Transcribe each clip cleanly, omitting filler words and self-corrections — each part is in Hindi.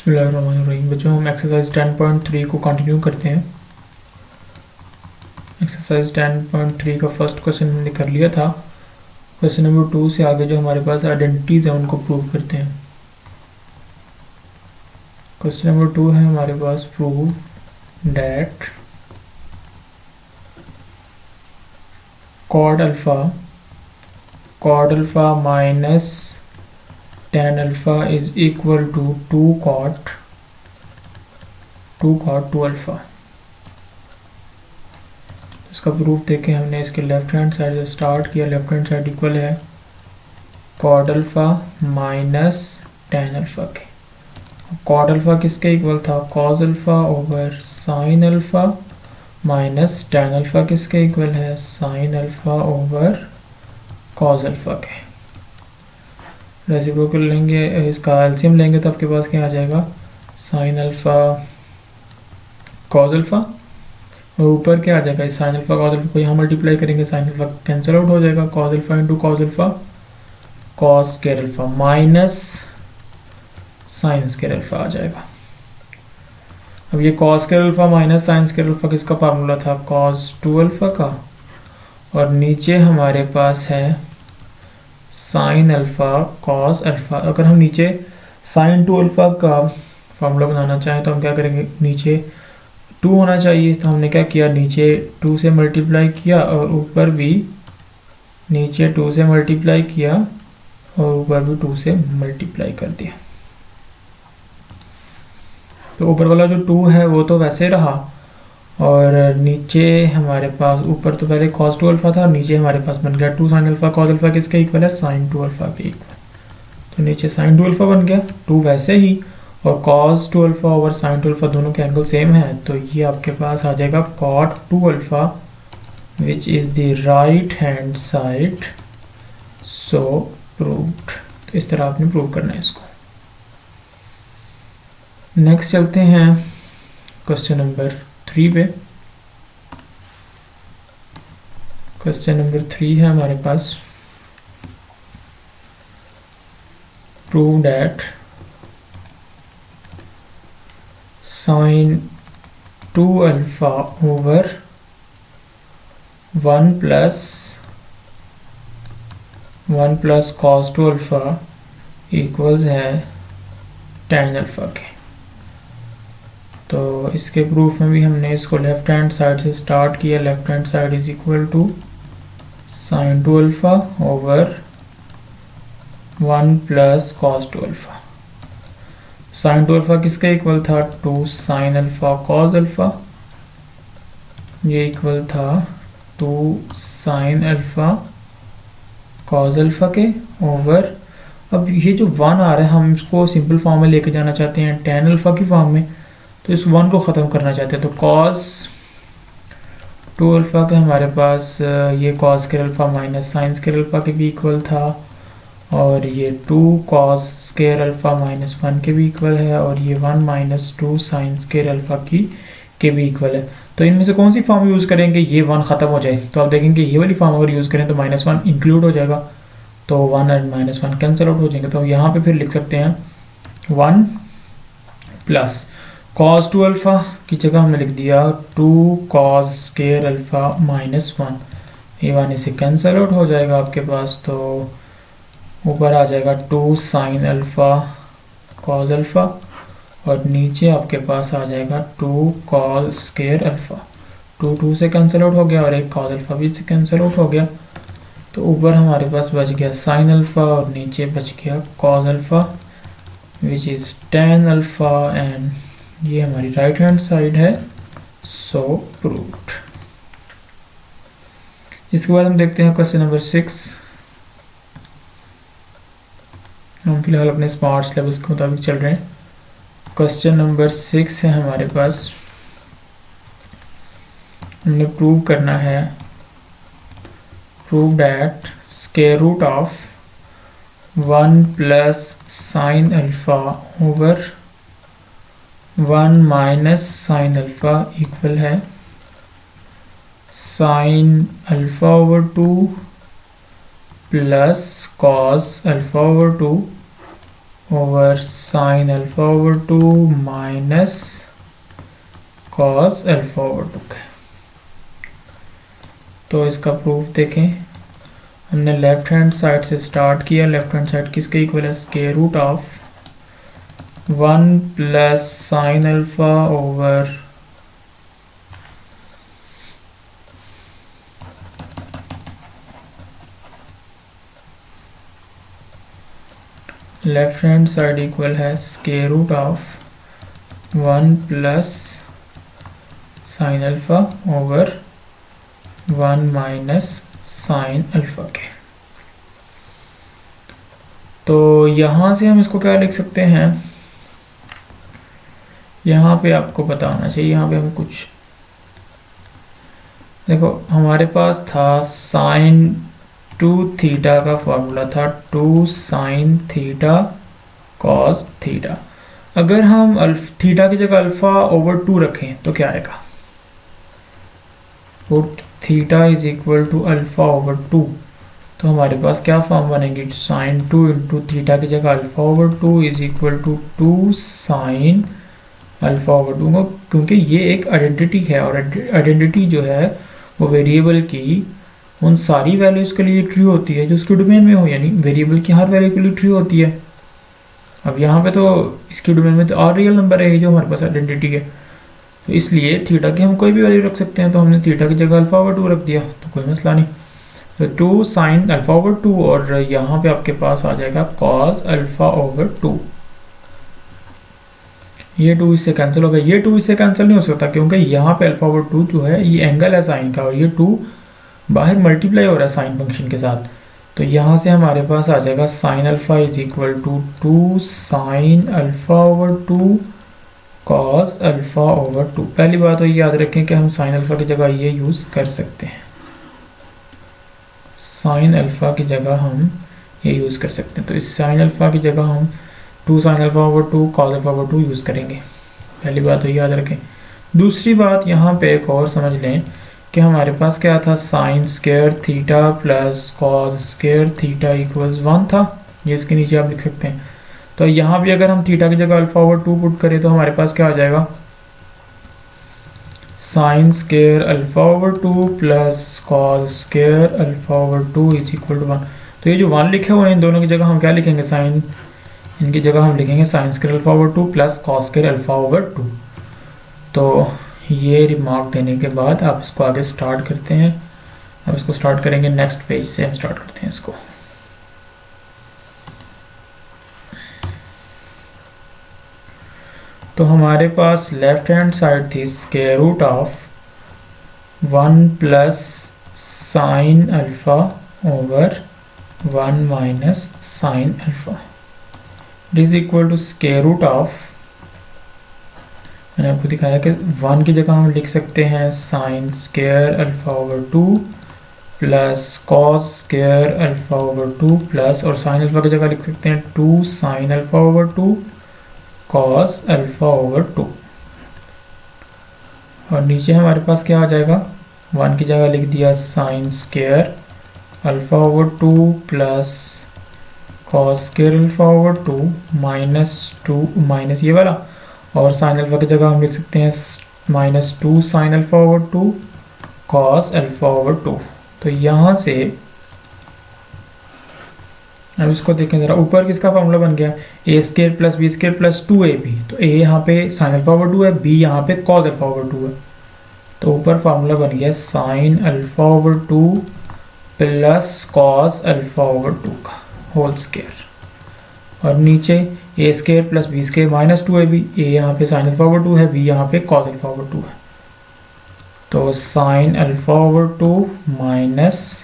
बिस्मिल्लाहिर्रहमानिर्रहीम। बच्चों, हम एक्सरसाइज 10.3 को कंटिन्यू करते हैं। एक्सरसाइज 10.3 का फर्स्ट क्वेश्चन हमने कर लिया था। क्वेश्चन नंबर 2 से आगे जो हमारे पास आइडेंटिटीज हैं उनको प्रूव करते हैं। क्वेश्चन नंबर 2 है हमारे पास, prove that cot alpha minus tan alpha is equal to 2 cot 2 alpha. इसका प्रूफ देखें, हमने इसके लेफ्ट हैंड साइड से स्टार्ट किया। लेफ्ट हैंड साइड इक्वल है cot alpha minus tan alpha के। कॉड अल्फा किसके इक्वल था? Cos alpha over sine alpha minus tan alpha किसके इक्वल है? Sine alpha over cos alpha के। रेसिप्रोकल लेंगे, इसका एलसीएम लेंगे तो आपके पास क्या आ जाएगा? साइन अल्फा कॉस अल्फा, और ऊपर क्या आ जाएगा? इस साइन अल्फा कॉस अल्फा को यहाँ मल्टीप्लाई करेंगे, साइन अल्फा कैंसिल आउट हो जाएगा। Cos alpha into cos alpha cos square alpha minus sine square alpha आ जाएगा। अब ये cos square alpha minus sine square alpha किसका फार्मूला था? कॉस 2 अल्फा का, और नीचे हमारे पास है साइन अल्फा कॉस अल्फा। अगर हम नीचे साइन 2 अल्फा का फार्मूला बनाना चाहें तो हम क्या करेंगे? नीचे 2 होना चाहिए, तो हमने क्या किया? नीचे 2 से मल्टीप्लाई किया और ऊपर भी नीचे 2 से मल्टीप्लाई किया और ऊपर भी 2 से मल्टीप्लाई कर दिया। तो ऊपर वाला जो 2 है वो तो वैसे रहा, और नीचे हमारे पास, ऊपर तो पहले cos 2 अल्फा था, नीचे हमारे पास बन गया 2 साइन अल्फा। cos अल्फा किसके इक्वल है? साइन 2 अल्फा के इक्वल। तो नीचे साइन 2 अल्फा बन गया, 2 वैसे ही, और cos 2 alpha over sine 2 alpha दोनों के एंगल सेम है, तो ये आपके पास आ जाएगा cot 2 alpha which is the right hand side, so proved. तो इस तरह आपने प्रूव करना है इसको। नेक्स्ट चलते हैं क्वेश्चन नंबर 3 पे। क्वेश्चन नंबर 3 है हमारे पास, prove that sine 2 alpha over 1 plus cos 2 alpha equals है tan अल्फा के। तो इसके प्रूफ में भी हमने इसको लेफ्ट हैंड साइड से स्टार्ट किया। Left hand side is equal to sine 2 alpha over 1 plus cos 2 alpha. Sine 2 alpha किसके इक्वल था? 2 साइन अल्फा कॉस अल्फा, ये इक्वल था 2 साइन अल्फा कॉस अल्फा के ओवर, अब ये जो 1 आ रहा है हम इसको सिंपल फॉर्म में लेके जाना चाहते हैं tan अल्फा की फॉर्म में, तो इस 1 को ख़त्म करना चाहते हैं। तो cos 2 अल्फा का हमारे पास ये cos square alpha minus sine square alpha के भी इक्वल था, और ये 2 cos स्क्वायर अल्फा माइनस 1 के भी इक्वल है, और ये 1 माइनस 2 साइन स्क्वायर अल्फा की के भी इक्वल है। तो इनमें से कौन सी फॉर्म यूज़ करेंगे ये 1 ख़त्म हो जाए? तो आप देखेंगे ये वाली फॉर्म अगर यूज़ करें तो -1 इंक्लूड हो जाएगा, तो 1 एंड -1 कैंसिल आउट हो जाएंगे। तो यहाँ पे फिर लिख सकते हैं 1 प्लस cos 2 अल्फा की जगह हमने लिख दिया 2 cos स्क्वायर अल्फा माइनस 1, ये 1 इसे कैंसिल आउट हो जाएगा आपके पास, तो ऊपर आ जाएगा 2 साइन अल्फा cos अल्फा, और नीचे आपके पास आ जाएगा 2 cos स्क्वायर अल्फा। 2 से कैंसिल आउट हो गया और एक cos अल्फा भी से कैंसिल आउट हो गया, तो ऊपर हमारे पास बच गया साइन अल्फा और नीचे बच गया cos alpha which is tan alpha, and ये हमारी राइट हैंड साइड है, सो प्रूव्ड। इसके बाद हम देखते हैं क्वेश्चन नंबर 6। हम फिलहाल अपने स्मार्ट सिलेबस के मुताबिक चल रहे हैं। क्वेश्चन नंबर 6 है हमारे पास, हमने प्रूव करना है, prove that square root of 1 plus sine alpha over 1 minus sine alpha equal है sine alpha over 2 plus cos alpha over 2 over sine alpha over 2 minus cos alpha over 2। तो इसका प्रूफ देखें, हमने लेफ्ट हैंड साइड से स्टार्ट किया। लेफ्ट हैंड साइड किसके इक्वल है? Square root of 1 plus sine alpha over left hand side equal है square root of 1 plus sine alpha over 1 minus sine alpha के। तो यहाँ से हम इसको क्या लिख सकते हैं? यहाँ पे आपको पता होना चाहिए, यहाँ पे हम कुछ देखो, हमारे पास था साइन 2 थीटा का फॉर्मूला था 2 साइन थीटा कॉस थीटा। अगर हम थीटा की जगह अल्फा ओवर 2 रखें तो क्या आएगा? Put theta is equal to alpha over 2। तो हमारे पास क्या फॉर्म बनेगी? साइन 2 इंटू थीटा की जगह alpha over 2 is equal to 2 sine alpha over 2। क्योंकि ये एक आइडेंटिटी है और आइडेंटिटी जो है वो वेरिएबल की उन सारी वैल्यूज के लिए ट्रू होती है जो उसके डोमेन में हो, यानी वेरिएबल की हर वैल्यू के लिए ट्रू होती है। अब यहाँ पे तो इसके डोमेन में तो और रियल नंबर है जो हमारे पास आइडेंटिटी है, तो इसलिए थीटा की हम कोई भी वैल्यू रख सकते हैं। तो हमने थीटा की जगह अल्फा ओवर 2 रख दिया, तो कोई मसला नहीं। तो 2 साइन अल्फा ओवर 2 और यहाँ पे आपके पास आ जाएगा कॉस अल्फा ओवर 2। ये 2 इससे कैंसिल हो गया, ये 2 इससे कैंसिल नहीं हो सकता क्योंकि यहाँ पे अल्फा ओवर 2 जो है ये एंगल है साइन का और ये 2 बाहर मल्टीप्लाई हो रहा है साइन फंक्शन के साथ। तो यहाँ से हमारे पास आ जाएगा sine alpha is equal to 2 sine alpha over 2 cos alpha over 2। पहली बात तो ये याद रखें कि हम साइन अल्फा की जगह ये यूज़ कर सकते हैं, साइन अल्फा की जगह हम ये यूज़ कर सकते हैं। तो इस साइन अल्फा की जगह हम 2 sine alpha over 2 cos alpha over 2 use करेंगे। पहली बात तो याद रखें। दूसरी बात यहाँ पे एक और समझ लें कि हमारे पास क्या था? Sine square theta plus cos square theta equals 1 था। ये इसके नीचे आप लिख सकते हैं। तो यहाँ भी अगर हम थीटा की जगह अल्फा ओवर 2 पुट करें तो हमारे पास क्या आ जाएगा? Sine square alpha over 2 plus cos square alpha over 2 is equal to 1। तो ये जो 1 लिखे हुए हैं इन दोनों की जगह हम क्या लिखेंगे? साइन, इनकी जगह हम लिखेंगे sign square alpha over 2 plus cos square alpha over 2। तो ये रिमार्क देने के बाद आप इसको आगे स्टार्ट करते हैं। अब इसको स्टार्ट करेंगे नेक्स्ट पेज से, हम स्टार्ट करते हैं इसको। तो हमारे पास लेफ्ट हैंड साइड थी square root of 1 plus sine alpha over 1 minus sine alpha is equal to square root of, मैंने आपको दिखाया कि 1 की जगह हम लिख सकते हैं sign square alpha over 2 plus cos square alpha over 2 plus, और साइन अल्फा की जगह लिख सकते हैं 2 sine alpha over 2 cos alpha over 2। और नीचे हमारे पास क्या आ जाएगा? 1 की जगह लिख दिया sign square alpha over 2 plus cos square alpha over 2 minus 2 minus ये वाला, और साइन अल्फा की जगह हम लिख सकते हैं minus 2 sine alpha over 2 cos alpha over 2। तो यहाँ से अब इसको देखें जरा, ऊपर किसका फॉर्मूला बन गया? A square plus B square plus 2ab। तो ए यहाँ पे साइन अल्फा ओवर 2 है, बी यहाँ पे कॉस अल्फा ओवर 2 है। तो ऊपर फॉर्मूला बन गया sine alpha over 2 plus cos alpha over 2 का होल स्क्वायर, और नीचे A square plus B square minus 2ab। ए यहाँ पे साइन अल्फा ओवर 2 है, बी यहाँ पे कॉस अल्फा ओवर 2 है। तो sign alpha over 2 minus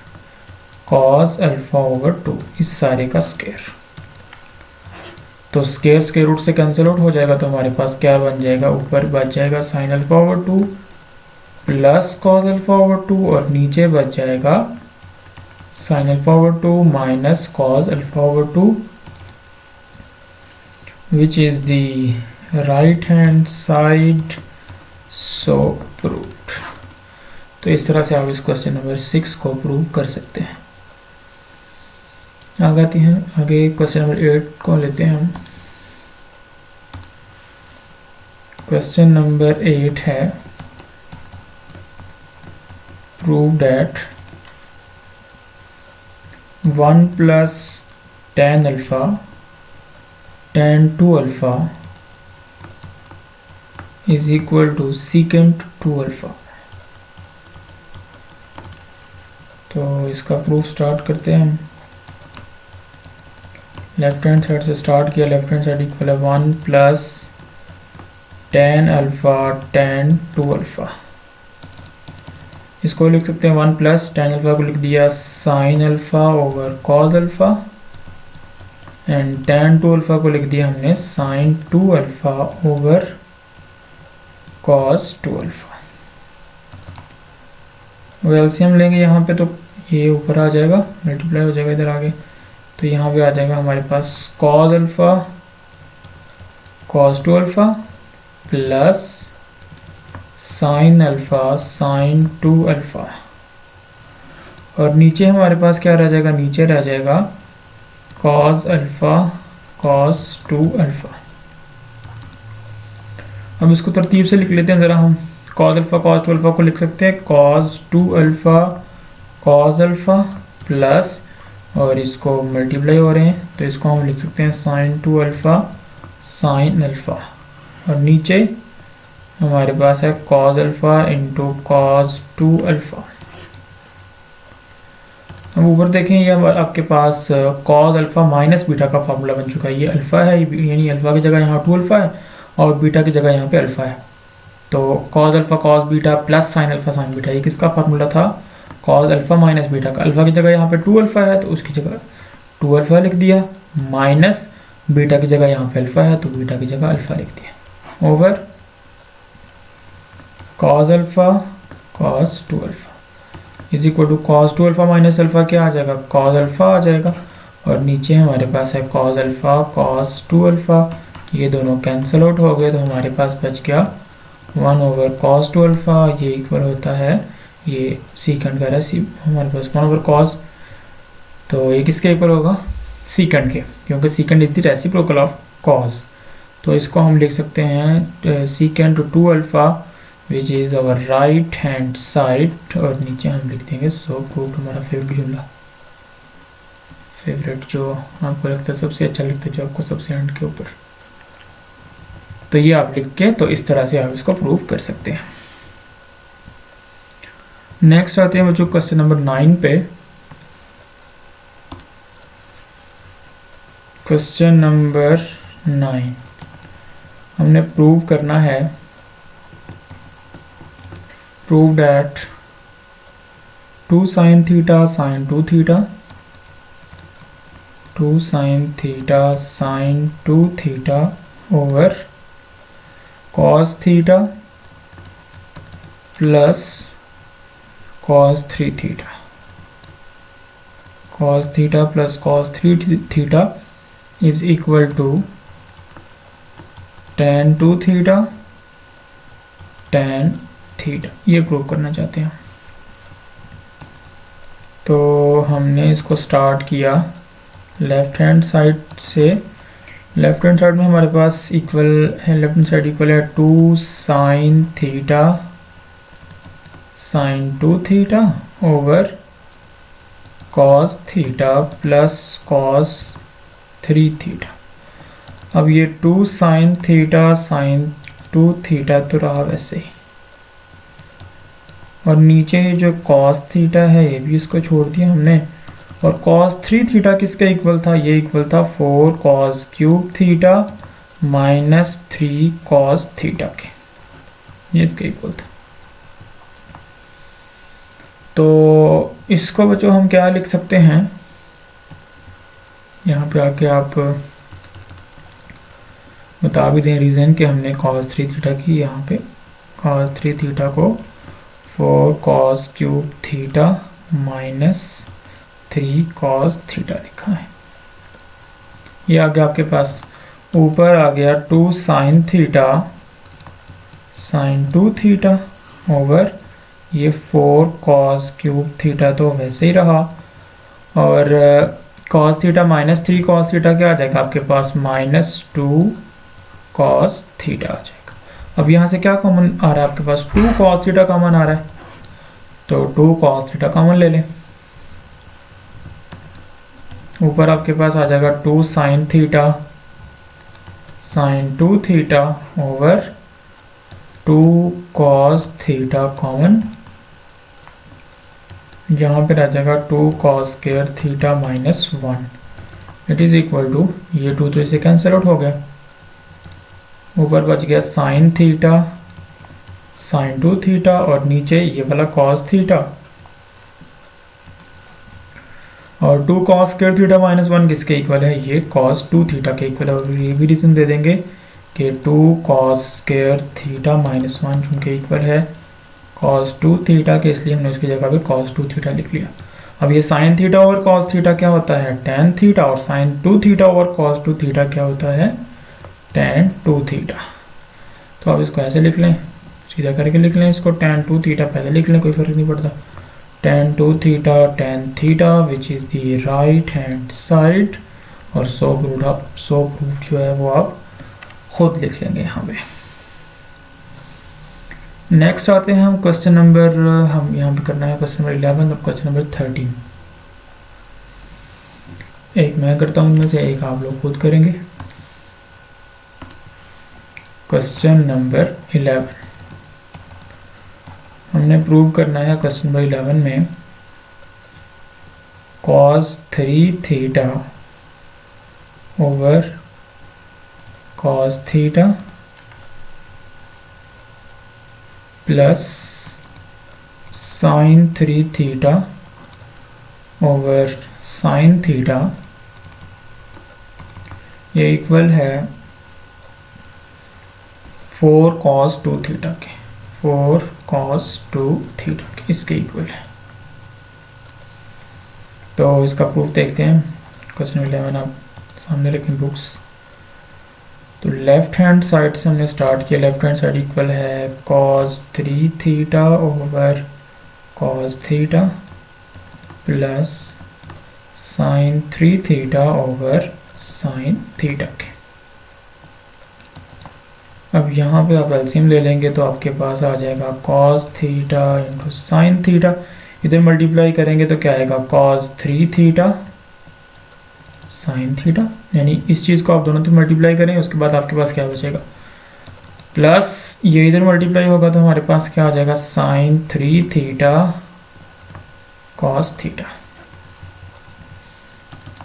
cos alpha over 2 इस सारे का स्क्वायर। तो स्क्वायर स्क्वायर रूट से कैंसिल आउट हो जाएगा, तो हमारे पास क्या बन जाएगा? ऊपर बच जाएगा sine alpha over 2 plus cos alpha over 2, और नीचे बच जाएगा sine alpha over 2 minus cos alpha over 2, which is the right hand side, so proved। तो इस तरह से आप इस क्वेश्चन नंबर 6 को प्रूव कर सकते हैं। आगे आती हैं, आगे क्वेश्चन नंबर 8 को लेते हैं हम। क्वेश्चन नंबर 8 है prove that 1 plus tan alpha tan 2 alpha is equal to secant 2 alpha. तो इसका प्रूफ स्टार्ट करते हैं हम। लेफ्ट हैंड साइड से स्टार्ट किया, लेफ्ट हैंड साइड इक्वल है 1 plus tan alpha tan 2 alpha. इसको लिख सकते हैं 1 प्लस tan अल्फा को लिख दिया sine alpha over cos alpha and tan 2 alpha को लिख दिया हमने sine 2 alpha over cos 2 alpha. LCM लेंगे यहाँ पे तो ये ऊपर आ जाएगा, मल्टीप्लाई हो जाएगा इधर आगे, तो यहाँ पे आ जाएगा हमारे पास cos alpha cos 2 alpha plus sine alpha sine 2 alpha, और नीचे हमारे पास क्या रह जाएगा, नीचे रह जाएगा कॉस अल्फा कॉस 2 अल्फा। अब इसको तरतीब से लिख लेते हैं ज़रा हम। कॉस अल्फा कॉस 2 अल्फा को लिख सकते हैं cos 2 alpha cos alpha plus, और इसको मल्टीप्लाई हो रहे हैं तो इसको हम लिख सकते हैं साइन 2 अल्फा साइन अल्फा, और नीचे हमारे पास है cos alpha into cos 2 alpha. अब ऊपर देखें ये आपके पास कॉस अल्फा माइनस बीटा का फार्मूला बन चुका है। ये अल्फा है, यानी अल्फा की जगह यहाँ 2 अल्फा है और बीटा की जगह यहाँ पे अल्फा है। तो cos alpha cos beta plus sine alpha sign beta, ये किसका फार्मूला था, कॉस अल्फा माइनस बीटा का। अल्फा की जगह यहाँ पे 2 अल्फा है तो उसकी जगह 2 अल्फा लिख दिया, माइनस बीटा की जगह यहाँ पे अल्फा है तो बीटा की जगह अल्फा लिख दिया, over cos alpha cos 2 alpha is equal to cos 2 alpha minus alpha क्या आ जाएगा, कॉस अल्फा आ जाएगा, और नीचे हमारे पास है कॉस अल्फा कॉस 2 अल्फा। ये दोनों कैंसिल आउट हो गए तो हमारे पास बच गया 1 ओवर कॉस 2 अल्फा, ये इक्वल होता है ये सीकेंट का हमारे पास 1 ओवर कॉस, तो ये किसके इक्वल होगा, सीकेंट के, क्योंकि secant is the reciprocal of cos. तो इसको हम लिख सकते हैं secant 2 alpha which is our right hand side, और नीचे हम लिख देंगे सो प्रूव्ड, हमारा फेवरेट जुमला, फेवरेट जो आपको लगता है सबसे अच्छा लगता है, जो आपको सबसे एंड के ऊपर, तो ये आप लिख के तो इस तरह से आप इसको प्रूव कर सकते हैं। नेक्स्ट आते हैं बच्चों क्वेश्चन नंबर 9 पे। क्वेश्चन नंबर 9 हमने प्रूव करना है, prove that 2 sin theta sin 2 theta 2 sin theta sin 2 theta over cos theta plus cos 3 theta, cos theta plus cos 3 theta is equal to tan 2 theta tan theta, ये प्रूव करना चाहते हैं। तो हमने इसको स्टार्ट किया लेफ्ट हैंड साइड से। लेफ्ट हैंड साइड में हमारे पास इक्वल है, लेफ्ट हैंड साइड इक्वल है 2 sin theta sin 2 theta over cos theta plus cos 3 theta. अब ये 2 sin थीटा sin 2 थीटा तो रहा वैसे ही, और नीचे जो cos थीटा है ये भी इसको छोड़ दिया हमने, और cos 3 थीटा किसके इक्वल था, ये इक्वल था 4 cos cube theta minus 3 cos theta के, ये इसके इक्वल था। तो इसको बच्चों हम क्या लिख सकते हैं, यहाँ पे आके आप बता भी दें रीज़न कि हमने cos 3 थीटा की, यहाँ पे cos 3 थीटा को 4 cos cube theta minus 3 cos theta लिखा है। ये आ गया आपके पास, ऊपर आ गया 2 sin theta sin 2 theta over ये 4 cos क्यूब थीटा तो वैसे ही रहा, और cos theta minus 3 cos theta क्या आ जाएगा आपके पास, माइनस 2 cos थीटा आ जाएगा। अब यहाँ से क्या कॉमन आ रहा है आपके पास, 2 cos थीटा कॉमन आ रहा है, तो 2 cos थीटा कॉमन ले लें। ऊपर आपके पास आ जाएगा 2 sin theta sin 2 theta over 2 cos theta common, यहाँ पर आ जाएगा 2 cos स्क्वायर theta minus 1 it is equal to, ये 2 तो इसे कैंसिल आउट हो गया, ऊपर बच गया sin थीटा sin 2 थीटा और नीचे ये वाला cos थीटा, और 2 cos स्क्वायर थीटा माइनस 1 किसके इक्वल है, ये cos 2 थीटा के इक्वल है। और ये भी रीजन दे देंगे कि 2 cos स्क्वायर थीटा माइनस 1 चूंकि इक्वल है cos 2 थीटा के, इसलिए हमने उसकी जगह पे cos 2 थीटा लिख लिया। अब ये sin theta over cos theta क्या होता है, tan थीटा, और sin 2 theta over cos 2 theta क्या होता है, tan 2 थीटा। तो आप इसको ऐसे लिख लें, सीधा करके लिख लें इसको, tan 2 थीटा पहले लिख लें, कोई फर्क नहीं पड़ता, tan 2 theta tan theta which is the right hand side, और 100 प्रूफ जो है वो आप खुद लिख लेंगे यहाँ पे। नेक्स्ट आते हैं हम क्वेश्चन नंबर, हम यहाँ पे करना है क्वेश्चन नंबर 11 और क्वेश्चन नंबर 13। एक मैं करता हूँ उनमें से, एक आप लोग खुद करेंगे। क्वेश्चन नंबर 11 हमने प्रूव करना है, क्वेश्चन नंबर 11 में cos 3 theta over cos theta plus sin 3 theta over sin theta, ये इक्वल है 4 cos 2 थीटा के, 4 cos 2 थीटा के, इसके इक्वल है। तो इसका प्रूफ देखते हैं। क्वेश्चन 11 आप सामने रखें बुक्स। तो लेफ्ट हैंड साइड से हमने स्टार्ट किया, लेफ्ट हैंड साइड इक्वल है cos 3 theta over cos theta plus sin 3 theta over sin theta के। अब यहाँ पे आप एलसीएम ले लेंगे तो आपके पास आ जाएगा cos theta into sine theta, इधर मल्टीप्लाई करेंगे तो क्या आएगा cos 3 थीटा साइन थीटा, यानी इस चीज़ को आप दोनों तरफ मल्टीप्लाई करें, उसके बाद आपके पास क्या बचेगा, प्लस ये इधर मल्टीप्लाई होगा तो हमारे पास क्या आ जाएगा sin 3 थीटा cos थीटा।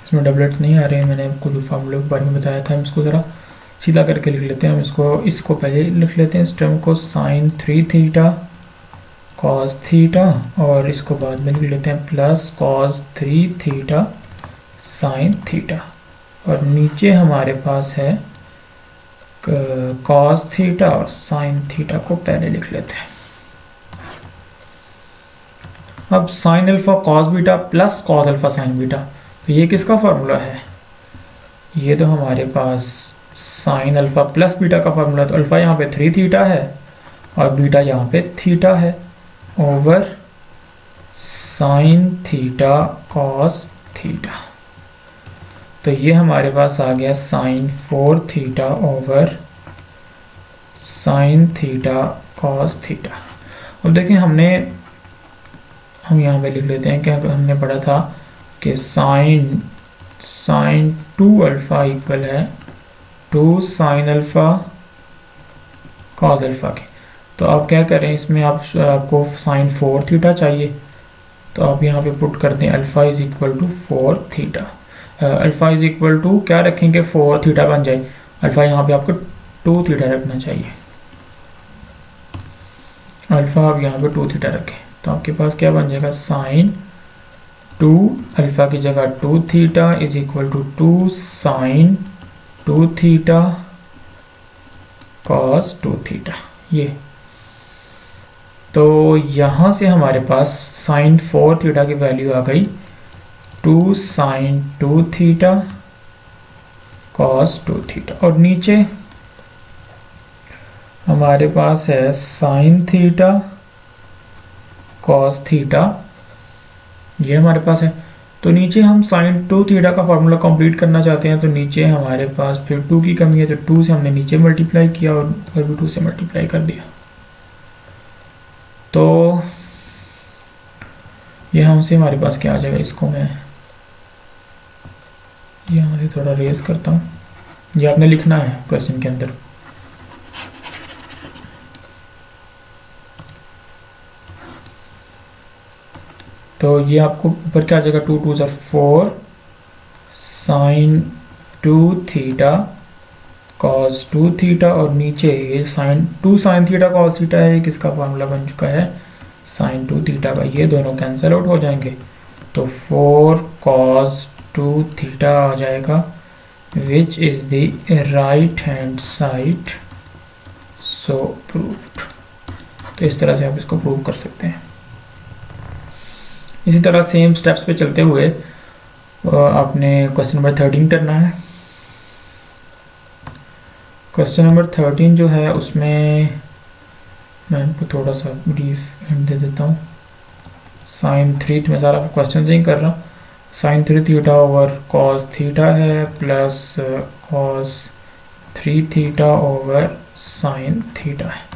इसमें डबलेट नहीं आ रहे हैं, मैंने आपको जो फार्मूले के बारे में बताया था, हम इसको ज़रा सीधा करके लिख लेते हैं। हम इसको पहले लिख लेते हैं, इस टर्म को sin 3 थीटा cos थीटा, और इसको बाद में लिख लेते हैं plus cos 3 theta sin theta, और नीचे हमारे पास है cos थीटा और sin थीटा को पहले लिख लेते हैं। अब sin alpha cos beta plus cos alpha sin beta, तो ये किसका फार्मूला है, ये तो हमारे पास sin अल्फा प्लस बीटा का फार्मूला। तो अल्फा यहाँ पे 3 थीटा है और बीटा यहाँ पे थीटा है, over sin theta cos theta, तो ये हमारे पास आ गया sin 4 theta over sin theta cos theta. अब देखिए हम यहाँ पे लिख लेते हैं, क्या हमने पढ़ा था कि sin 2 अल्फा इक्वल है 2 sin अल्फा cos अल्फा के। तो आप क्या करें, इसमें आपको sin 4 थीटा चाहिए, तो आप यहाँ पे पुट करते हैं alpha is equal to 4 theta, alpha is equal to क्या रखेंगे 4 थीटा बन जाए, अल्फा यहाँ पे आपको 2 थीटा रखना चाहिए, अल्फा आप यहाँ पे 2 थीटा रखें, तो आपके पास क्या बन जाएगा sin 2 अल्फा की जगह 2 theta is equal to 2 sin 2 theta cos 2 theta. ये तो यहाँ से हमारे पास sin 4 थीटा की वैल्यू आ गई 2 sin 2 थीटा cos 2 थीटा, और नीचे हमारे पास है sin थीटा cos थीटा, ये हमारे पास है, तो नीचे हम साइन 2 थीटा का फार्मूला कंप्लीट करना चाहते हैं, तो नीचे हमारे पास फिर 2 की कमी है, तो 2 से हमने नीचे मल्टीप्लाई किया और ऊपर भी 2 से मल्टीप्लाई कर दिया। तो यहाँ से हमारे पास क्या आ जाएगा, इसको मैं यहाँ से थोड़ा रेज करता हूँ, ये आपने लिखना है क्वेश्चन के अंदर। तो ये आपको ऊपर क्या आ जाएगा, 2 2 4 साइन 2 थीटा कॉस 2 थीटा, और नीचे ये sine 2 sine theta cos theta है, किसका फार्मूला बन चुका है, साइन 2 थीटा का। ये दोनों कैंसिल आउट हो जाएंगे, तो 4 कॉस 2 थीटा आ जाएगा, which is the right hand side, so proved. तो इस तरह से आप इसको प्रूव कर सकते हैं। इसी तरह सेम स्टेप्स पे चलते हुए आपने क्वेश्चन नंबर 13 करना है। क्वेश्चन नंबर 13 जो है उसमें मैं आपको थोड़ा सा ब्रीफ हिंट दे देता हूँ। साइन 3 मैं सारा क्वेश्चन नहीं कर रहा, sine 3 theta over cos theta है plus cos 3 theta over sine theta है।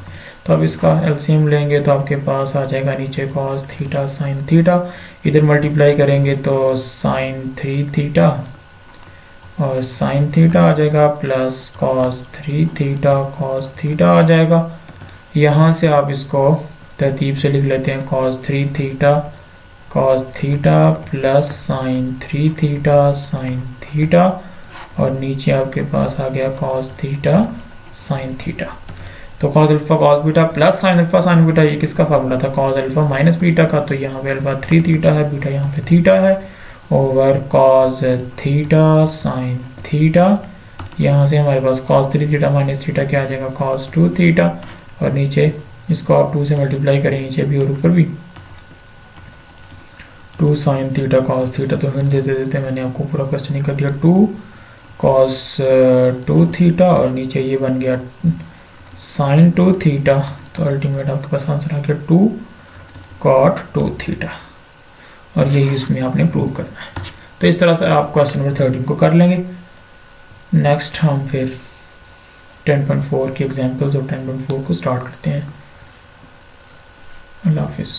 तो अब इसका एलसीएम लेंगे तो आपके पास आ जाएगा नीचे कॉस थीटा साइन थीटा, इधर मल्टीप्लाई करेंगे तो साइन 3 थीटा और साइन थीटा आ जाएगा plus cos 3 theta cos theta आ जाएगा। यहाँ से आप इसको तरतीब से लिख लेते हैं, cos 3 theta cos theta plus sign 3 theta sine theta, और नीचे आपके पास आ गया कॉस थीटा साइन थीटा। तो cos alpha cos beta plus sine alpha sign beta, ये किसका फार्मूला था, कॉस अल्फा माइनस बीटा का। तो यहाँ पे अल्फा 3 थीटा है, बीटा यहाँ पे थीटा है, over cos theta sine theta. यहाँ से हमारे पास कॉस 3 थीटा माइनस थीटा क्या आ जाएगा, कॉस 2 थीटा, और नीचे इसको आप 2 से मल्टीप्लाई करें, नीचे भी और ऊपर भी 2 साइन थीटा कॉस थीटा। तो हिंट देते देते मैंने आपको पूरा क्वेश्चन ही कर दिया, 2 कॉस 2 थीटा और नीचे ये बन गया साइन 2 थीटा। तो अल्टीमेट आपके पास आंसर आ गया 2 कॉट 2 थीटा, और यही उसमें आपने प्रूव करना है। तो इस तरह से आप क्वेश्चन नंबर 13 को कर लेंगे। नेक्स्ट हम फिर 10.4 की एग्जांपल्स और 10.4 को स्टार्ट करते हैं। अल्लाह हाफिज़।